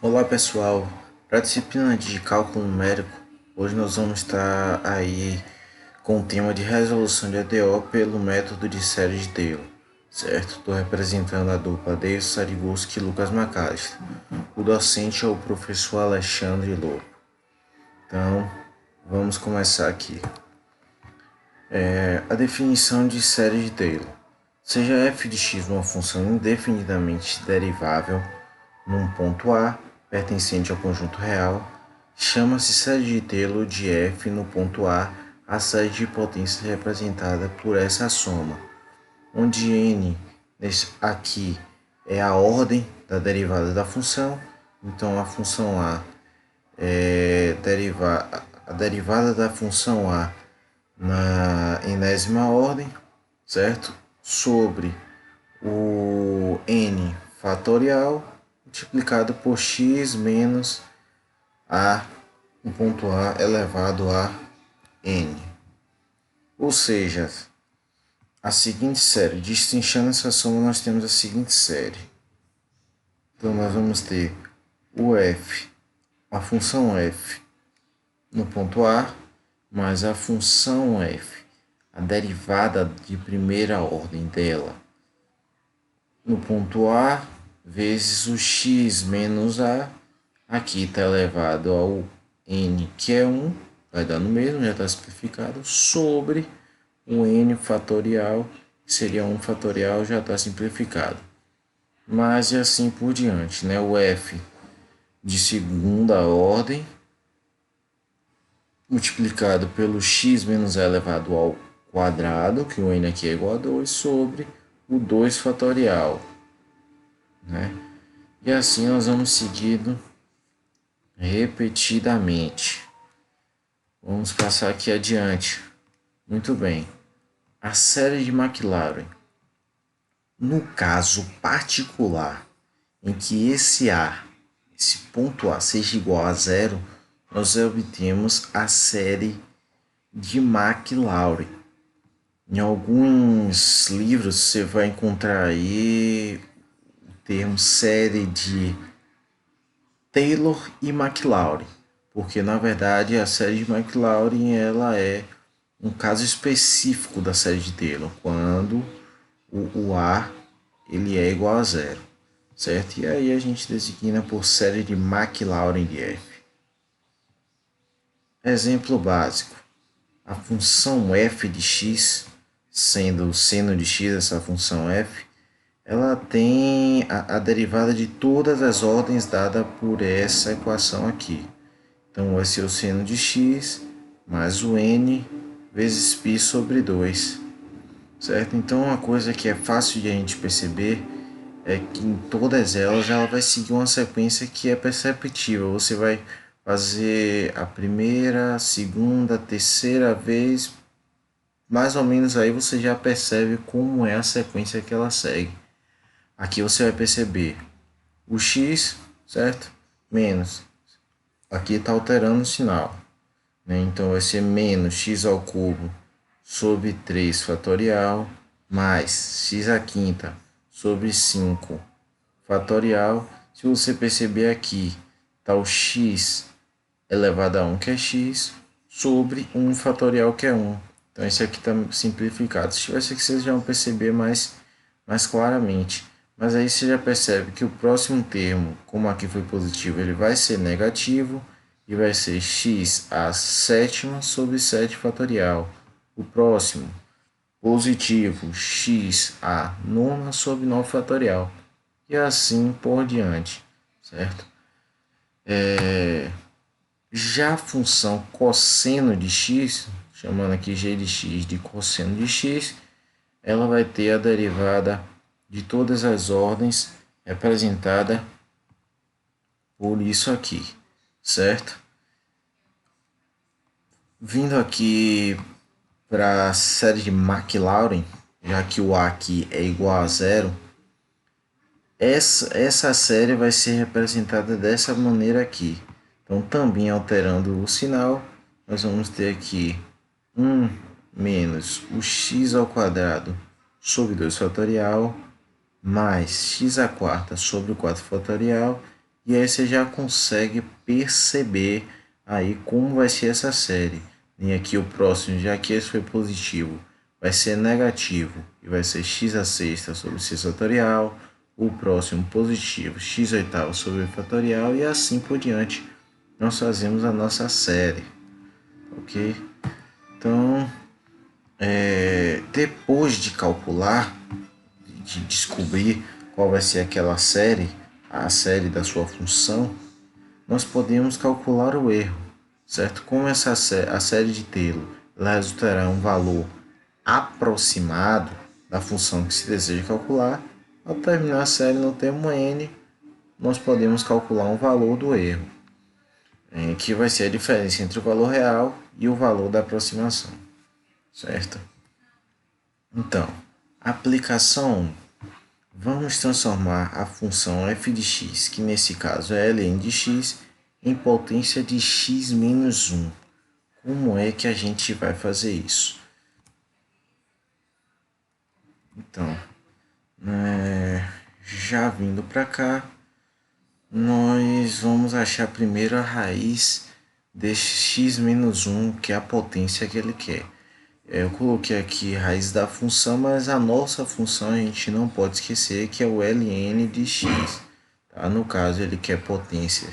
Olá pessoal, para a disciplina de cálculo numérico, hoje nós vamos estar aí com o tema de resolução de ADO pelo método de série de Taylor, certo? Estou representando a dupla Deio Sariguski e Lucas Macalister. O docente é o professor Alexandre Lobo. Então, vamos começar aqui. A definição de série de Taylor. Seja f de x uma função indefinidamente derivável num ponto A, pertencente ao conjunto real, chama-se série de Taylor de f no ponto A série de potências representada por essa soma, onde n aqui é a ordem da derivada da função. Então a função A é a derivada da função A na enésima ordem, certo? Sobre o n fatorial multiplicado por x menos a, um ponto A elevado a n. Ou seja, a seguinte série, destrinchando essa soma, nós temos a seguinte série. Então nós vamos ter o f, a função f no ponto A, mais a função f, a derivada de primeira ordem dela, no ponto A, vezes o x menos a, aqui está elevado ao n, que é 1, vai dar no mesmo, já está simplificado, sobre o n fatorial, que seria 1 fatorial, já está simplificado. Mas e assim por diante, né? O f de segunda ordem, multiplicado pelo x menos a elevado ao quadrado, que o n aqui é igual a 2, sobre o 2 fatorial, né? E assim nós vamos seguindo repetidamente. Vamos passar aqui adiante. Muito bem. A série de Maclaurin. No caso particular em que esse ponto A seja igual a zero, nós obtemos a série de Maclaurin. Em alguns livros você vai encontrar aí o termo série de Taylor e Maclaurin, porque na verdade a série de Maclaurin ela é um caso específico da série de Taylor, quando o A ele é igual a zero, certo? E aí a gente designa por série de Maclaurin de f. Exemplo básico: a função f de x, sendo o seno de x essa função f, ela tem a derivada de todas as ordens dada por essa equação aqui. Então vai ser o seno de x mais o n vezes π sobre 2. Certo? Então uma coisa que é fácil de a gente perceber é que em todas elas ela vai seguir uma sequência que é perceptível. Você vai fazer a primeira, a segunda, a terceira vez, mais ou menos aí você já percebe como é a sequência que ela segue. Aqui você vai perceber o x, certo? Menos. Aqui está alterando o sinal, né? Então vai ser menos x ao cubo sobre 3 fatorial, mais x à quinta sobre 5 fatorial. Se você perceber aqui, está o x elevado a 1, que é x, sobre 1 fatorial, que é 1. Então esse aqui está simplificado. Se tivesse aqui, vocês já vão perceber mais claramente. Mas aí você já percebe que o próximo termo, como aqui foi positivo, ele vai ser negativo e vai ser x à sétima sobre 7 fatorial. O próximo, positivo, x à nona sobre 9 fatorial. E assim por diante, certo? Já a função cosseno de x, chamando aqui g de x de cosseno de x, ela vai ter a derivada de todas as ordens representada por isso aqui, certo? Vindo aqui para a série de Maclaurin, já que o A aqui é igual a zero, essa série vai ser representada dessa maneira aqui. Então, também alterando o sinal, nós vamos ter aqui 1 menos o x ao quadrado sobre 2 fatorial, mais x à quarta sobre 4 fatorial, E aí você já consegue perceber aí como vai ser essa série. E aqui o próximo, já que esse foi positivo, vai ser negativo e vai ser x a sexta sobre x fatorial. O próximo positivo, x oitavo sobre fatorial e assim por diante. Nós fazemos a nossa série, ok? Então, depois de calcular, de descobrir qual vai ser aquela série, a série da sua função, nós podemos calcular o erro, certo? Como a série de Taylor resultará em um valor aproximado da função que se deseja calcular, ao terminar a série no termo n, nós podemos calcular um valor do erro, que vai ser a diferença entre o valor real e o valor da aproximação, certo? Então, aplicação 1. Vamos transformar a função f de x, que nesse caso é ln de x, em potência de x menos 1. Como é que a gente vai fazer isso? Então, já vindo para cá, nós vamos achar primeiro a raiz desse x menos 1, que é a potência que ele quer. Eu coloquei aqui a raiz da função, mas a nossa função a gente não pode esquecer que é o ln de x. Tá? No caso, ele quer potência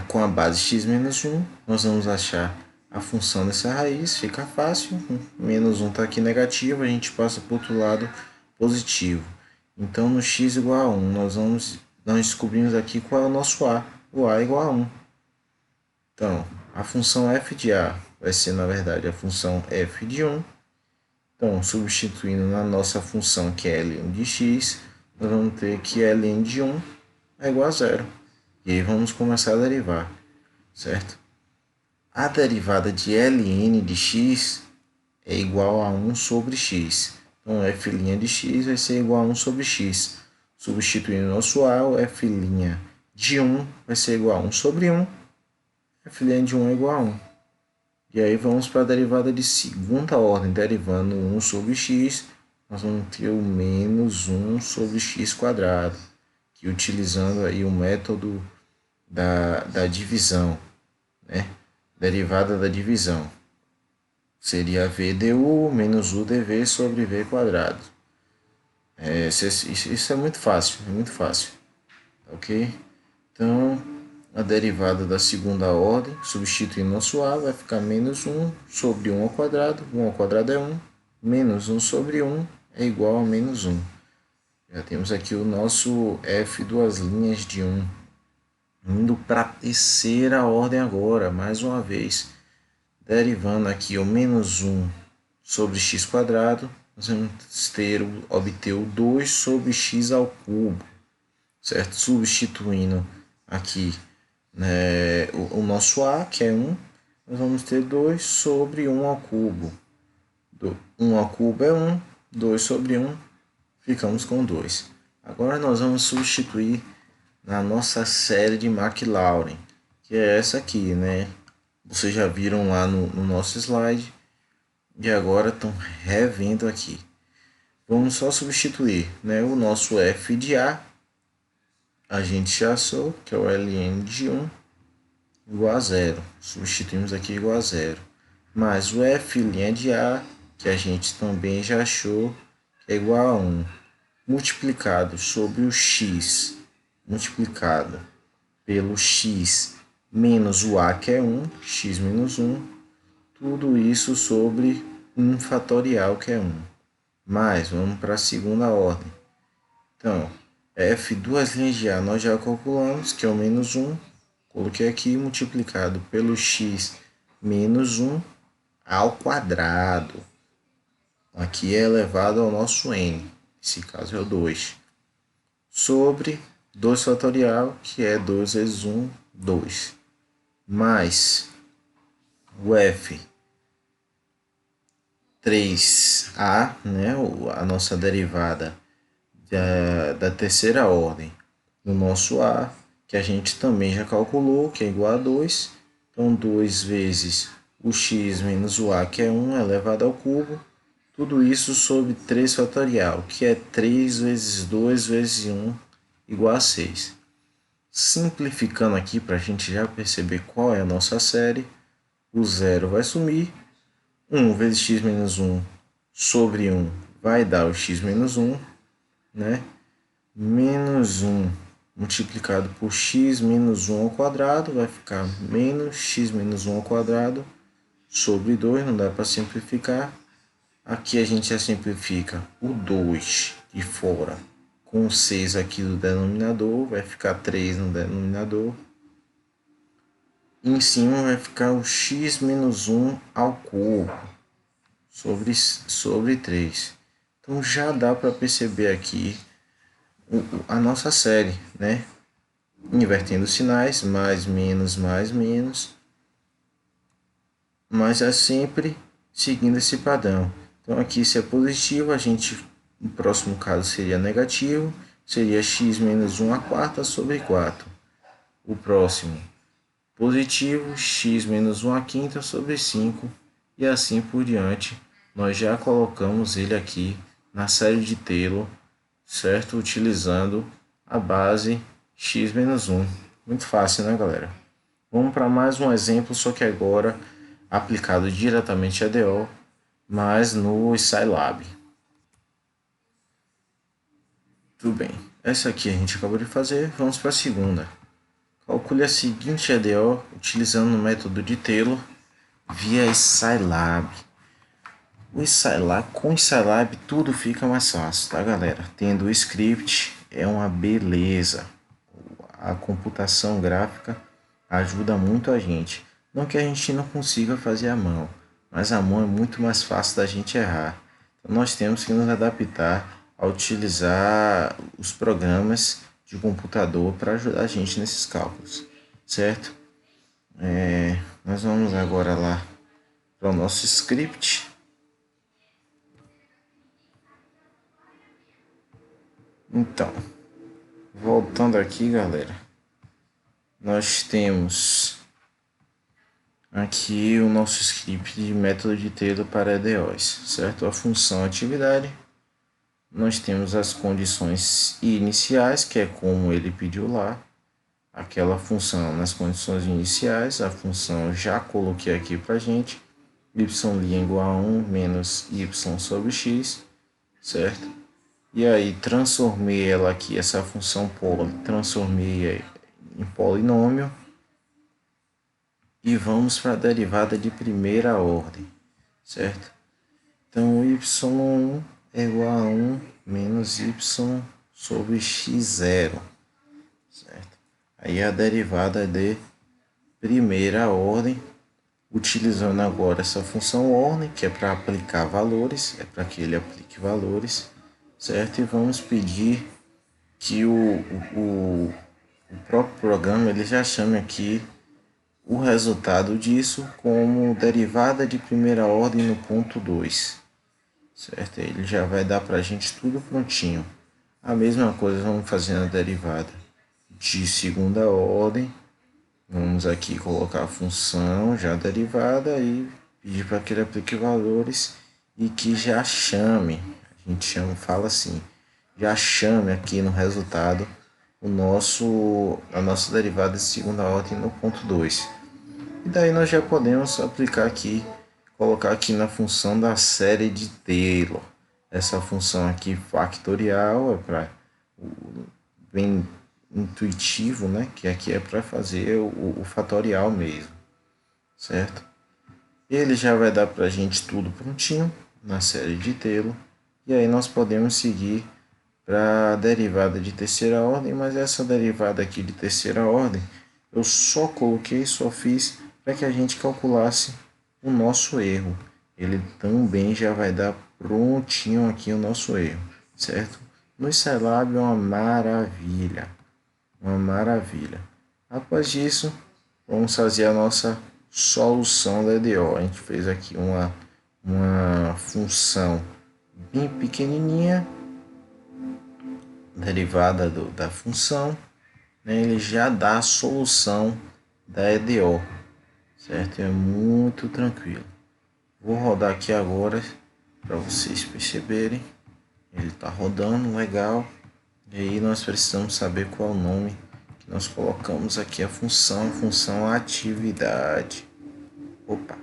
com a base x menos 1. Nós vamos achar a função dessa raiz, fica fácil. Menos 1 está aqui negativo, a gente passa para o outro lado positivo. Então, no x igual a 1, nós descobrimos aqui qual é o nosso a. O a igual a 1. Então, a função f de a vai ser, na verdade, a função f de 1. Então, substituindo na nossa função, que é ln de x, nós vamos ter que ln de 1 é igual a 0. E aí vamos começar a derivar, certo? A derivada de ln de x é igual a 1 sobre x. Então, f' de x vai ser igual a 1 sobre x. Substituindo nosso a, o f' de 1 vai ser igual a 1 sobre 1. F' de 1 é igual a 1. E aí vamos para a derivada de segunda ordem, derivando 1 sobre x, nós vamos ter o menos 1 sobre x quadrado, que utilizando aí o método da divisão, né? Derivada da divisão. Seria v du menos u dv sobre v quadrado. Isso é muito fácil, ok? Então, a derivada da segunda ordem, substituindo nosso a, vai ficar menos 1 sobre 1 ao quadrado. 1 ao quadrado é 1. Menos 1 sobre 1 é igual a menos 1. Já temos aqui o nosso f duas linhas de 1. Indo para a terceira ordem agora, mais uma vez. Derivando aqui o menos 1 sobre x quadrado, nós vamos obter o 2 sobre x ao cubo, certo? Substituindo aqui o nosso a, que é 1, nós vamos ter 2 sobre 1 ao cubo. 1 ao cubo é 1, 2 sobre 1, ficamos com 2. Agora nós vamos substituir na nossa série de Maclaurin, que é essa aqui, né? Vocês já viram lá no nosso slide e agora estão revendo aqui. Vamos só substituir, né? O nosso f de a gente já achou, que é o ln de 1, igual a 0. Substituímos aqui igual a 0. Mais o f' de a, que a gente também já achou, que é igual a 1. Multiplicado sobre o x, multiplicado pelo x menos o a, que é 1, x menos 1. Tudo isso sobre 1 fatorial, que é 1. Mais, vamos para a segunda ordem. Então, f duas linhas de a nós já calculamos, que é o menos 1. Coloquei aqui multiplicado pelo x menos 1 ao quadrado. Aqui é elevado ao nosso n. Nesse caso é o 2. Sobre 2 fatorial, que é 2 vezes 1, 2. Mais o f 3a, né, a nossa derivada da terceira ordem do nosso a, que a gente também já calculou, que é igual a 2. Então, 2 vezes o x menos o a, que é 1, elevado ao cubo. Tudo isso sobre 3 fatorial, que é 3 vezes 2 vezes 1, igual a 6. Simplificando aqui para a gente já perceber qual é a nossa série, o zero vai sumir, 1 vezes x menos 1 sobre 1 vai dar o x menos 1, né? Menos 1 multiplicado por x menos 1 ao quadrado vai ficar menos x menos 1 ao quadrado sobre 2, não dá para simplificar. Aqui a gente já simplifica o 2 de fora com o 6 aqui do denominador, vai ficar 3 no denominador. E em cima vai ficar o x menos 1 ao cubo sobre 3. Então já dá para perceber aqui a nossa série, né? Invertendo os sinais, mais, menos, mas é sempre seguindo esse padrão. Então aqui se é positivo, a gente, no próximo caso seria negativo, seria x menos 1 a quarta sobre 4. O próximo, positivo, x menos 1 a quinta sobre 5, e assim por diante. Nós já colocamos ele aqui na série de Taylor, certo? Utilizando a base x menos 1. Muito fácil, né, galera? Vamos para mais um exemplo, só que agora aplicado diretamente a DO, mas no Scilab. Tudo bem, essa aqui a gente acabou de fazer, vamos para a segunda. Calcule a seguinte EDO utilizando o método de Taylor via Scilab. Com o Scilab tudo fica mais fácil, tá, galera? Tendo o script é uma beleza. A computação gráfica ajuda muito a gente. Não que a gente não consiga fazer à mão, mas a mão é muito mais fácil da gente errar. Então nós temos que nos adaptar a utilizar os programas de computador para ajudar a gente nesses cálculos, certo? Nós vamos agora lá para o nosso script. Então, voltando aqui, galera, nós temos aqui o nosso script de método de Taylor para EDOs, certo? A função atividade, nós temos as condições iniciais, que é como ele pediu lá, aquela função nas condições iniciais, a função eu já coloquei aqui para gente, y' igual a 1 menos y sobre x, certo? E aí transformei ela aqui, essa função poly, transformei em polinômio. E vamos para a derivada de primeira ordem, certo? Então, y1 é igual a 1 menos y sobre x0, certo? Aí a derivada de primeira ordem, utilizando agora essa função ordem, que é para aplicar valores, é para que ele aplique valores, certo? E vamos pedir que o próprio programa ele já chame aqui o resultado disso como derivada de primeira ordem no ponto 2, certo? Ele já vai dar para a gente tudo prontinho. A mesma coisa vamos fazer na derivada de segunda ordem. Vamos aqui colocar a função já derivada e pedir para que ele aplique valores e que já chame, a gente fala assim, já chame aqui no resultado a nossa derivada de segunda ordem no ponto 2. E daí nós já podemos aplicar aqui, colocar aqui na função da série de Taylor. Essa função aqui factorial é para bem intuitivo, né? Que aqui é para fazer o fatorial mesmo, certo? Ele já vai dar para a gente tudo prontinho na série de Taylor. E aí nós podemos seguir para a derivada de terceira ordem, mas essa derivada aqui de terceira ordem eu só fiz para que a gente calculasse o nosso erro. Ele também já vai dar prontinho aqui o nosso erro, certo? No Scilab é uma maravilha, uma maravilha. Após disso, vamos fazer a nossa solução da EDO. A gente fez aqui uma função bem pequenininha, derivada da função, né? Ele já dá a solução da EDO, certo? É muito tranquilo. Vou rodar aqui agora para vocês perceberem. Ele está rodando legal. E aí nós precisamos saber qual é o nome que nós colocamos aqui a função atividade. Opa!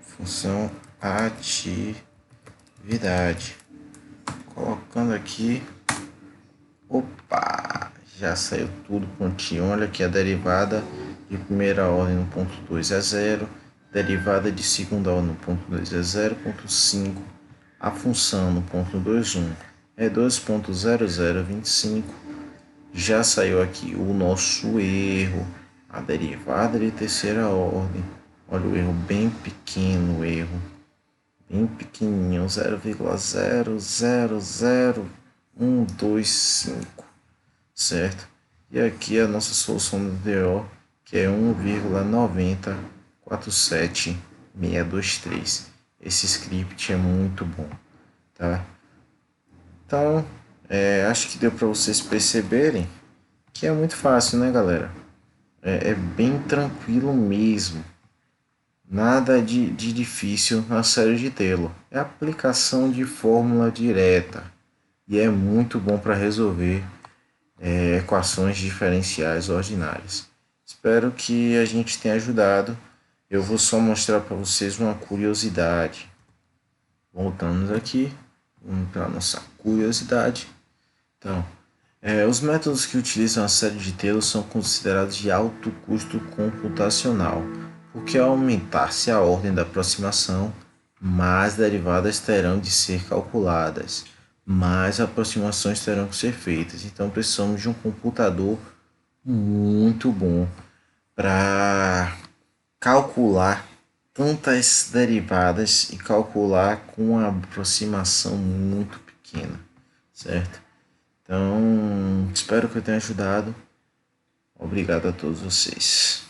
Função atividade. Colocando aqui. Opa! Já saiu tudo prontinho. Olha aqui a derivada de primeira ordem no ponto 2 é 0. Derivada de segunda ordem no ponto 2 é 0,5. A função no ponto 2,1 é 2,0025. Já saiu aqui o nosso erro. A derivada de terceira ordem. Olha o erro bem pequeno, o erro bem pequenininho, 0,000125, certo? E aqui a nossa solução do DO, que é 1,9047623. Esse script é muito bom, tá? Então, acho que deu para vocês perceberem que é muito fácil, né, galera? É bem tranquilo mesmo. Nada de difícil na série de Taylor. É aplicação de fórmula direta. E é muito bom para resolver equações diferenciais ordinárias. Espero que a gente tenha ajudado. Eu vou só mostrar para vocês uma curiosidade. Voltamos aqui. Vamos para a nossa curiosidade. Então, os métodos que utilizam a série de Taylor são considerados de alto custo computacional, porque ao aumentar-se a ordem da aproximação, mais derivadas terão de ser calculadas, mais aproximações terão que ser feitas. Então precisamos de um computador muito bom para calcular tantas derivadas e calcular com uma aproximação muito pequena, certo? Então, espero que eu tenha ajudado. Obrigado a todos vocês.